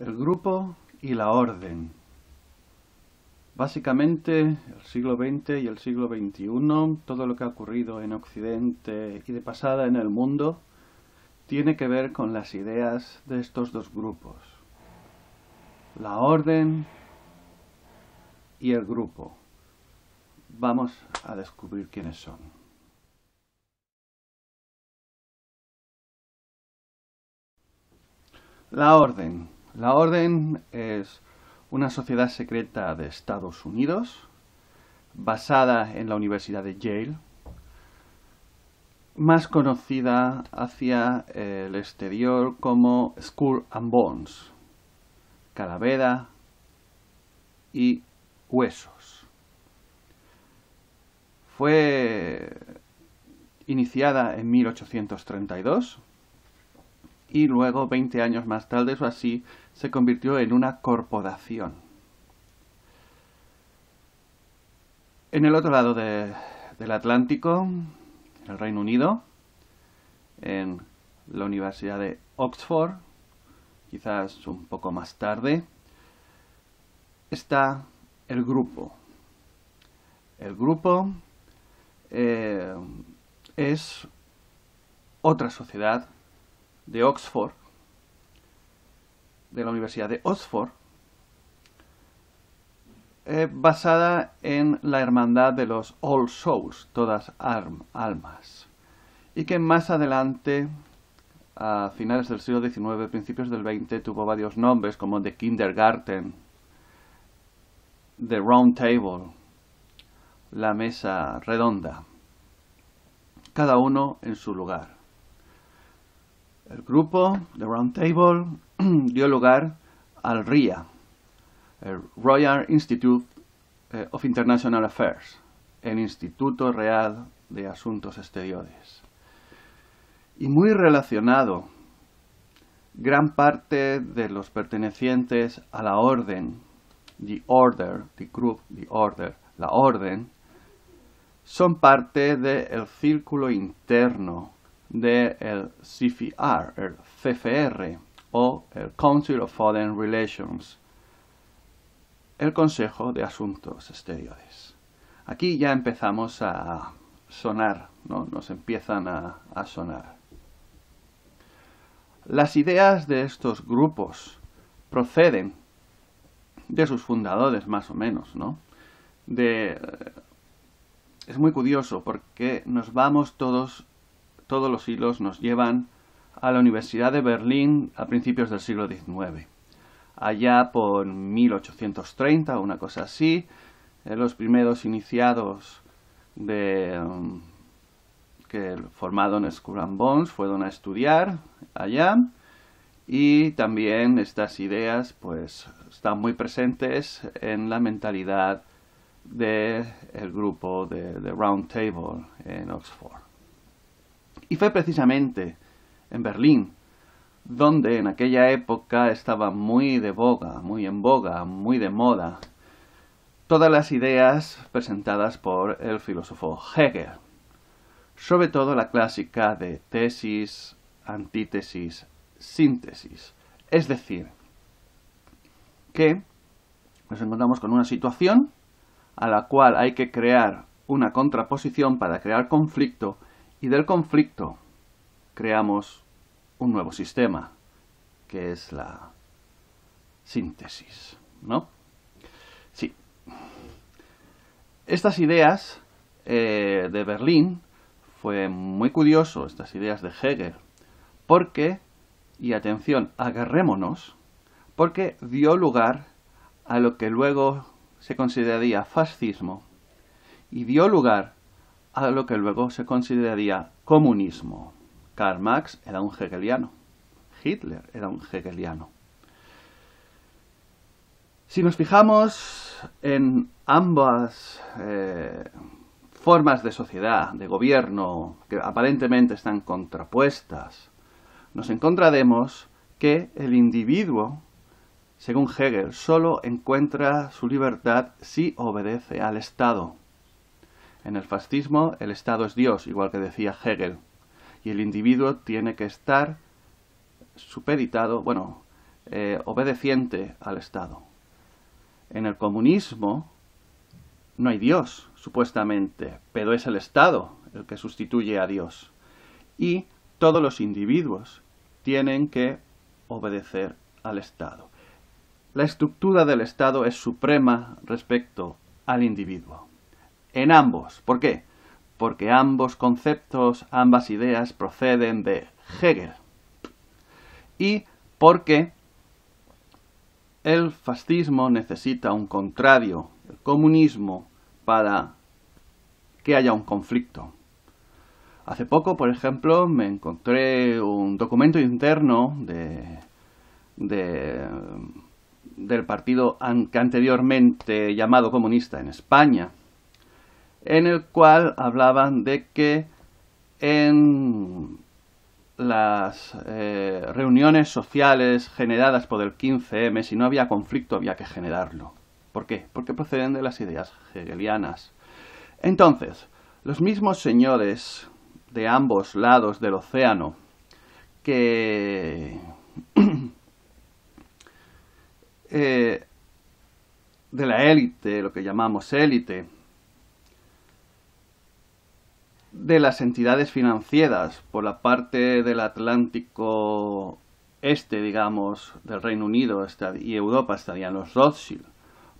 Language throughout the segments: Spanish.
El grupo y la orden. Básicamente, el siglo XX y el siglo XXI, todo lo que ha ocurrido en Occidente y de pasada en el mundo, tiene que ver con las ideas de estos dos grupos. La orden y el grupo. Vamos a descubrir quiénes son. La orden. La orden es una sociedad secreta de Estados Unidos, basada en la Universidad de Yale, más conocida hacia el exterior como Skull and Bones, calavera y huesos. Fue iniciada en 1832 y luego, 20 años más tarde o así, se convirtió en una corporación. En el otro lado del Atlántico, en el Reino Unido, en la Universidad de Oxford, quizás un poco más tarde, está el grupo. El grupo es otra sociedad de Oxford, de la Universidad de Oxford, basada en la hermandad de los All Souls, todas almas, y que más adelante, a finales del siglo XIX, principios del XX, tuvo varios nombres como The Kindergarten, The Round Table, la mesa redonda, cada uno en su lugar. El grupo, The Round Table, dio lugar al RIA, el Royal Institute of International Affairs, el Instituto Real de Asuntos Exteriores. Y muy relacionado, gran parte de los pertenecientes a la orden, the order, the group, the order, la orden, son parte del círculo interno del CFR, el CFR, o el Council of Foreign Relations, el Consejo de Asuntos Exteriores. Aquí ya empezamos a sonar, ¿no? Nos empiezan a sonar. Las ideas de estos grupos proceden de sus fundadores, más o menos, ¿no? Es muy curioso porque nos vamos todos los hilos nos llevan a la Universidad de Berlín a principios del siglo XIX. Allá por 1830, una cosa así, los primeros iniciados que formaron Skull and Bones fueron a estudiar allá, y también estas ideas pues están muy presentes en la mentalidad del grupo de Round Table en Oxford. Y fue precisamente en Berlín donde en aquella época estaba muy de boga, muy en boga, muy de moda, todas las ideas presentadas por el filósofo Hegel, sobre todo la clásica de tesis, antítesis, síntesis. Es decir, que nos encontramos con una situación a la cual hay que crear una contraposición para crear conflicto, y del conflicto creamos un nuevo sistema, que es la síntesis, ¿no? Sí. Estas ideas de Berlín, fue muy curioso, estas ideas de Hegel, porque, y atención, agarrémonos, porque dio lugar a lo que luego se consideraría fascismo, y dio lugar a lo que luego se consideraría comunismo. Karl Marx era un hegeliano. Hitler era un hegeliano. Si nos fijamos en ambas formas de sociedad, de gobierno, que aparentemente están contrapuestas, nos encontraremos que el individuo, según Hegel, solo encuentra su libertad si obedece al Estado. En el fascismo, el Estado es Dios, igual que decía Hegel, y el individuo tiene que estar supeditado, obedeciente al Estado. En el comunismo no hay Dios, supuestamente, pero es el Estado el que sustituye a Dios. Y todos los individuos tienen que obedecer al Estado. La estructura del Estado es suprema respecto al individuo. En ambos. ¿Por qué? Porque ambos conceptos, ambas ideas proceden de Hegel. Y porque el fascismo necesita un contrario, el comunismo, para que haya un conflicto. Hace poco, por ejemplo, me encontré un documento interno del partido que anteriormente llamado comunista en España, en el cual hablaban de que en las reuniones sociales generadas por el 15M, si no había conflicto había que generarlo. ¿Por qué? Porque proceden de las ideas hegelianas. Entonces, los mismos señores de ambos lados del océano que de la élite, lo que llamamos élite, de las entidades financieras por la parte del Atlántico Este, digamos, del Reino Unido y Europa estarían los Rothschild.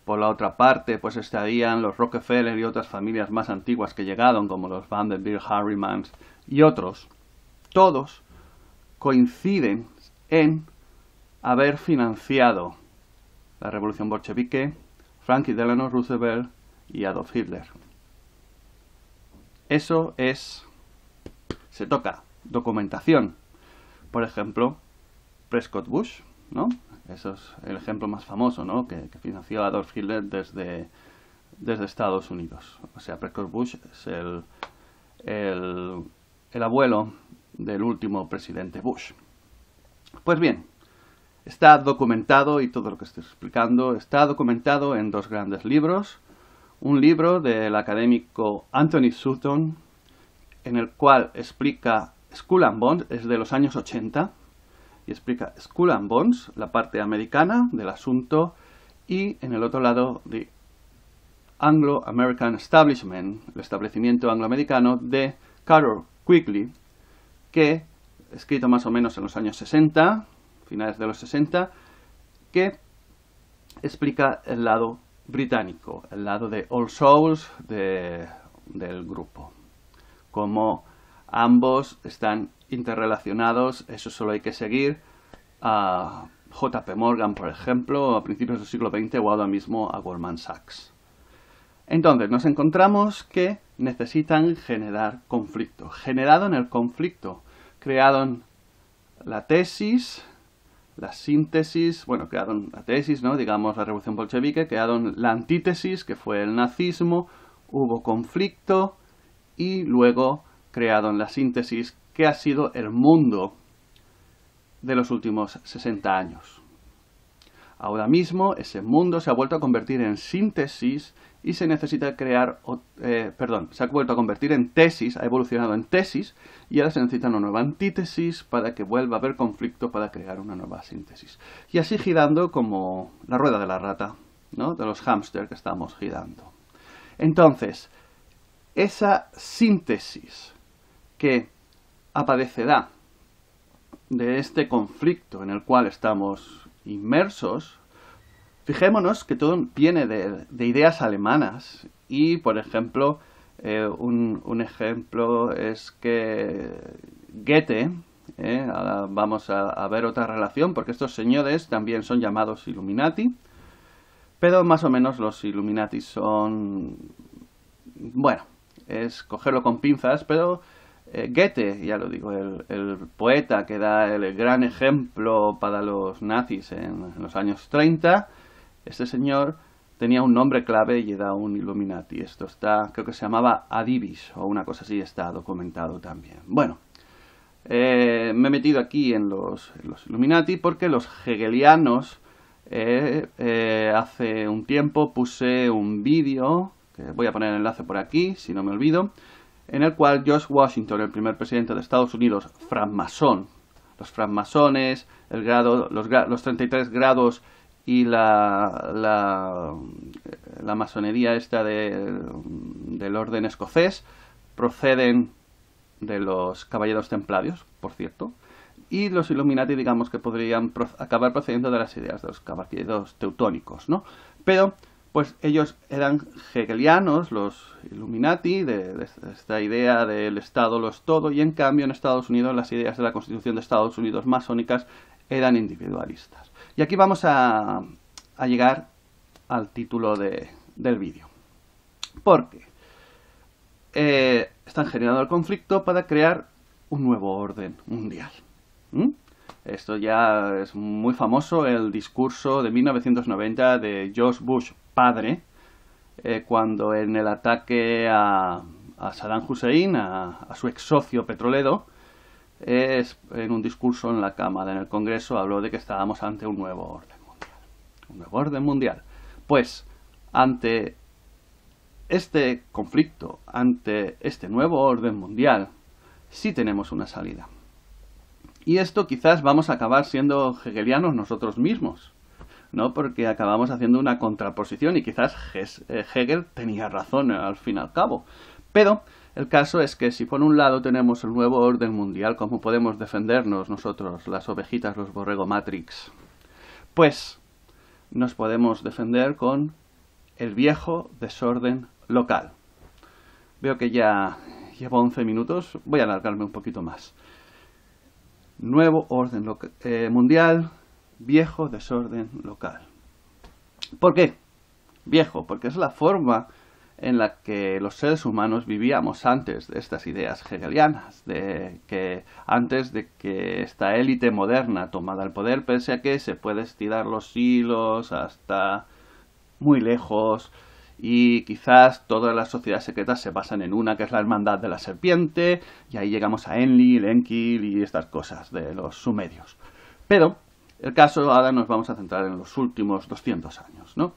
Por la otra parte, pues estarían los Rockefeller y otras familias más antiguas que llegaron, como los Vanderbilt, Harrimans y otros. Todos coinciden en haber financiado la revolución bolchevique, Franklin Delano Roosevelt y Adolf Hitler. Eso se toca documentación. Por ejemplo, Prescott Bush, ¿no? Eso es el ejemplo más famoso, ¿no? Que financió a Adolf Hitler desde Estados Unidos. O sea, Prescott Bush es el abuelo del último presidente Bush. Pues bien, está documentado, y todo lo que estoy explicando está documentado en dos grandes libros. Un libro del académico Anthony Sutton, en el cual explica Skull and Bones, es de los años 80, y explica Skull and Bones, la parte americana del asunto, y en el otro lado, The Anglo-American Establishment, el establecimiento angloamericano de Carroll Quigley, que, escrito más o menos en los años 60, finales de los 60, que explica el lado británico, el lado de All Souls del grupo. Como ambos están interrelacionados, eso solo hay que seguir a J.P. Morgan, por ejemplo, a principios del siglo XX o ahora mismo a Goldman Sachs. Entonces, nos encontramos que necesitan generar conflicto. Generado en el conflicto, crearon la tesis, la síntesis, bueno, crearon la tesis, ¿no? Digamos, la revolución bolchevique, crearon la antítesis, que fue el nazismo, hubo conflicto, y luego crearon la síntesis, que ha sido el mundo de los últimos 60 años. Ahora mismo ese mundo se ha vuelto a convertir en síntesis y se necesita crear, se ha vuelto a convertir en tesis, ha evolucionado en tesis, y ahora se necesita una nueva antítesis para que vuelva a haber conflicto para crear una nueva síntesis. Y así girando como la rueda de la rata, ¿no? De los hámster que estamos girando. Entonces, esa síntesis que aparecerá de este conflicto en el cual estamos inmersos, fijémonos que todo viene de ideas alemanas y, por ejemplo, un ejemplo es que Goethe, ahora vamos a ver otra relación, porque estos señores también son llamados Illuminati, pero más o menos los Illuminati son, bueno, es cogerlo con pinzas, pero Goethe, ya lo digo, el poeta que da el gran ejemplo para los nazis en los años 30, este señor tenía un nombre clave y era un Illuminati. Esto está, creo que se llamaba Adivis o una cosa así, está documentado también. Bueno, me he metido aquí en los Illuminati porque los hegelianos, hace un tiempo puse un vídeo, que voy a poner el enlace por aquí, si no me olvido, en el cual George Washington, el primer presidente de Estados Unidos, francmasón, los francmasones, los 33 grados y la masonería esta del orden escocés proceden de los caballeros templarios, por cierto, y los Illuminati, digamos que podrían acabar procediendo de las ideas de los caballeros teutónicos, ¿no? Pero, pues ellos eran hegelianos, los Illuminati, de esta idea del Estado lo es todo, y en cambio en Estados Unidos las ideas de la Constitución de Estados Unidos masónicas eran individualistas. Y aquí vamos a llegar al título del vídeo. Porque están generando el conflicto para crear un nuevo orden mundial. Esto ya es muy famoso, el discurso de 1990 de George Bush padre, cuando en el ataque a Saddam Hussein, a su ex socio petrolero, en un discurso en la Cámara, en el Congreso, habló de que estábamos ante un nuevo orden mundial. Un nuevo orden mundial. Pues, ante este conflicto, ante este nuevo orden mundial, sí tenemos una salida. Y esto quizás vamos a acabar siendo hegelianos nosotros mismos, ¿no? Porque acabamos haciendo una contraposición y quizás Hegel tenía razón al fin y al cabo. Pero el caso es que si por un lado tenemos el nuevo orden mundial, ¿cómo podemos defendernos nosotros, las ovejitas, los borrego matrix? Pues nos podemos defender con el viejo desorden local. Veo que ya llevo 11 minutos, voy a alargarme un poquito más. Nuevo orden mundial, viejo desorden local. ¿Por qué? Viejo, porque es la forma en la que los seres humanos vivíamos antes de estas ideas hegelianas, antes de que esta élite moderna tomara el poder, pese a que se puede estirar los hilos hasta muy lejos, y quizás todas las sociedades secretas se basan en una, que es la Hermandad de la Serpiente, y ahí llegamos a Enlil, Enkil y estas cosas de los sumerios. Pero el caso, ahora nos vamos a centrar en los últimos 200 años, ¿no?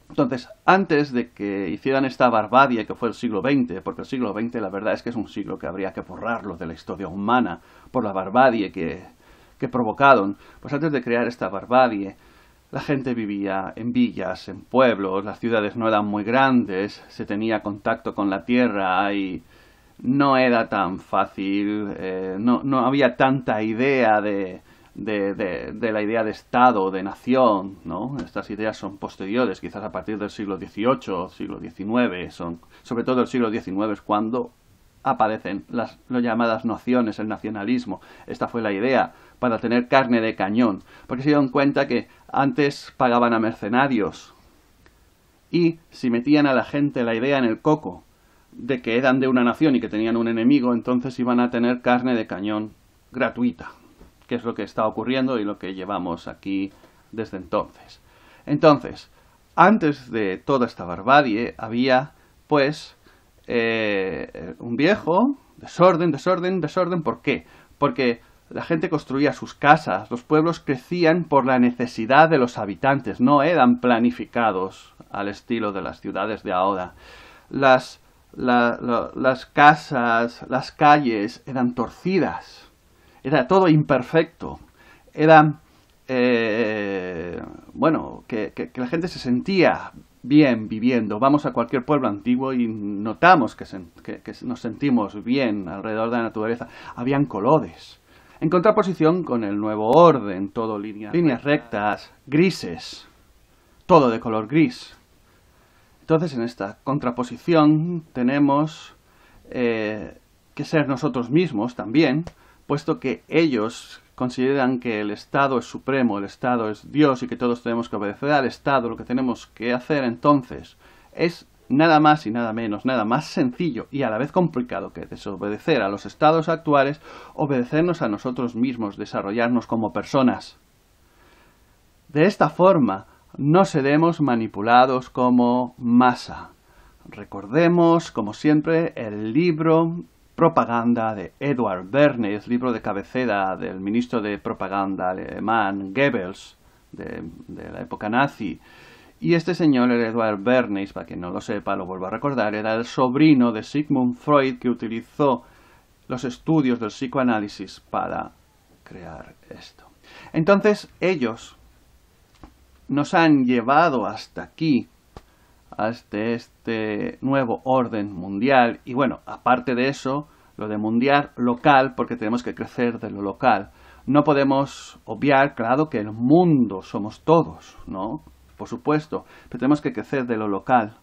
Entonces, antes de que hicieran esta barbarie que fue el siglo XX, porque el siglo XX la verdad es que es un siglo que habría que borrarlo de la historia humana por la barbarie que provocaron, pues antes de crear esta barbarie, la gente vivía en villas, en pueblos, las ciudades no eran muy grandes, se tenía contacto con la tierra y no era tan fácil, no había tanta idea de la idea de Estado, de nación, ¿no? Estas ideas son posteriores, quizás a partir del siglo XVIII, siglo XIX, sobre todo el siglo XIX es cuando aparecen las llamadas naciones, el nacionalismo. Esta fue la idea para tener carne de cañón, porque se dieron cuenta que antes pagaban a mercenarios y si metían a la gente la idea en el coco de que eran de una nación y que tenían un enemigo, entonces iban a tener carne de cañón gratuita, que es lo que está ocurriendo y lo que llevamos aquí desde entonces. Entonces, antes de toda esta barbarie había, pues, un viejo desorden. ¿Por qué? Porque la gente construía sus casas, los pueblos crecían por la necesidad de los habitantes, no eran planificados al estilo de las ciudades de ahora. Las casas, las calles eran torcidas, era todo imperfecto, era, bueno, que la gente se sentía bien viviendo. Vamos a cualquier pueblo antiguo y notamos que nos sentimos bien alrededor de la naturaleza. Habían colores, en contraposición con el nuevo orden, todo líneas rectas, grises, todo de color gris. Entonces, en esta contraposición tenemos que ser nosotros mismos también, puesto que ellos consideran que el Estado es supremo, el Estado es Dios y que todos tenemos que obedecer al Estado. Lo que tenemos que hacer entonces es nada más y nada menos, nada más sencillo y a la vez complicado que desobedecer a los estados actuales, obedecernos a nosotros mismos, desarrollarnos como personas. De esta forma no seremos manipulados como masa. Recordemos, como siempre, el libro Propaganda de Edward Bernays, libro de cabecera del ministro de propaganda alemán Goebbels, de la época nazi. Y este señor, el Edward Bernays, para quien no lo sepa, lo vuelvo a recordar, era el sobrino de Sigmund Freud, que utilizó los estudios del psicoanálisis para crear esto. Entonces ellos nos han llevado hasta aquí, hasta este nuevo orden mundial. Y bueno, aparte de eso, lo de mundial local, porque tenemos que crecer de lo local. No podemos obviar, claro, que el mundo somos todos, ¿no? Por supuesto, pero tenemos que crecer de lo local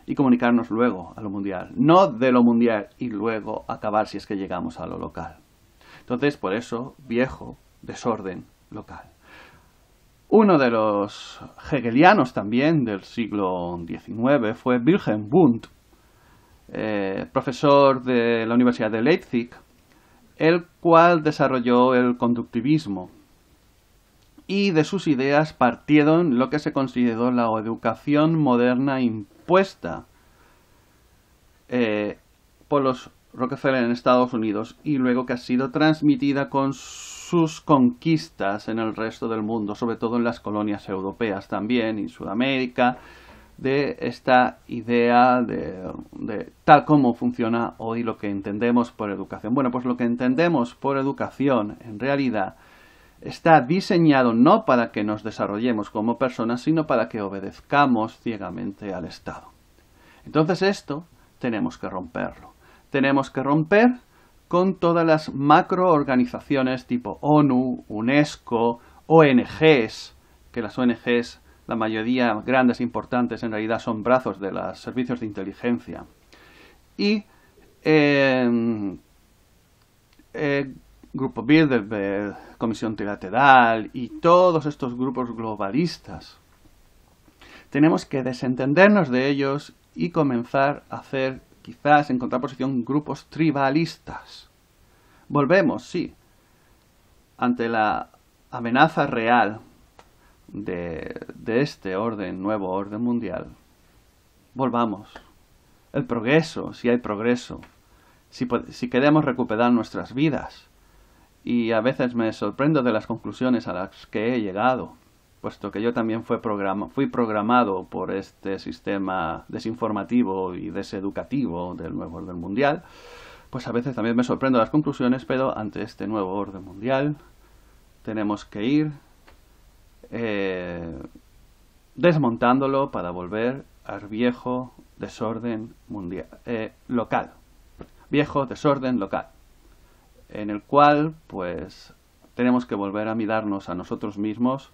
y comunicarnos luego a lo mundial. No de lo mundial y luego acabar si es que llegamos a lo local. Entonces, por eso, viejo, desorden local. Uno de los hegelianos también del siglo XIX fue Wilhelm Wundt, profesor de la Universidad de Leipzig, el cual desarrolló el conductivismo. Y de sus ideas partieron lo que se consideró la educación moderna impuesta por los Rockefeller en Estados Unidos y luego que ha sido transmitida con sus conquistas en el resto del mundo, sobre todo en las colonias europeas también y Sudamérica, de esta idea de tal como funciona hoy lo que entendemos por educación. Bueno, pues lo que entendemos por educación en realidad está diseñado no para que nos desarrollemos como personas, sino para que obedezcamos ciegamente al Estado. Entonces esto tenemos que romperlo. Tenemos que romper con todas las macroorganizaciones tipo ONU, UNESCO, ONGs, que las ONGs, la mayoría grandes e importantes, en realidad son brazos de los servicios de inteligencia. Y Grupo Bilderberg, Comisión Trilateral y todos estos grupos globalistas. Tenemos que desentendernos de ellos y comenzar a hacer, quizás en contraposición, grupos tribalistas. Volvemos, sí, ante la amenaza real de este nuevo orden mundial. Volvamos. El progreso, si hay progreso, si queremos recuperar nuestras vidas. Y a veces me sorprendo de las conclusiones a las que he llegado, puesto que yo también fui programado por este sistema desinformativo y deseducativo del nuevo orden mundial. Pues a veces también me sorprendo de las conclusiones, pero ante este nuevo orden mundial tenemos que ir desmontándolo para volver al viejo desorden mundial, local. Viejo desorden local, en el cual pues tenemos que volver a mirarnos a nosotros mismos,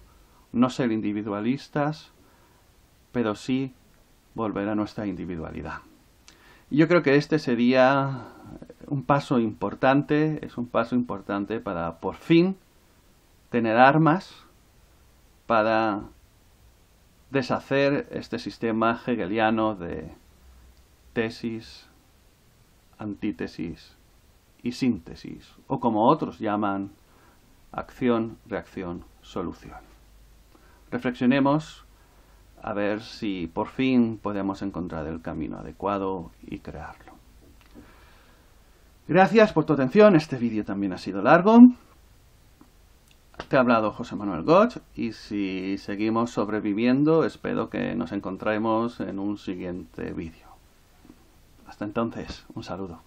no ser individualistas, pero sí volver a nuestra individualidad. Y yo creo que este sería un paso importante, es un paso importante para por fin tener armas para deshacer este sistema hegeliano de tesis, antítesis y síntesis, o como otros llaman, acción, reacción, solución. Reflexionemos a ver si por fin podemos encontrar el camino adecuado y crearlo. Gracias por tu atención, este vídeo también ha sido largo. Te ha hablado José Manuel Goch y si seguimos sobreviviendo espero que nos encontremos en un siguiente vídeo. Hasta entonces, un saludo.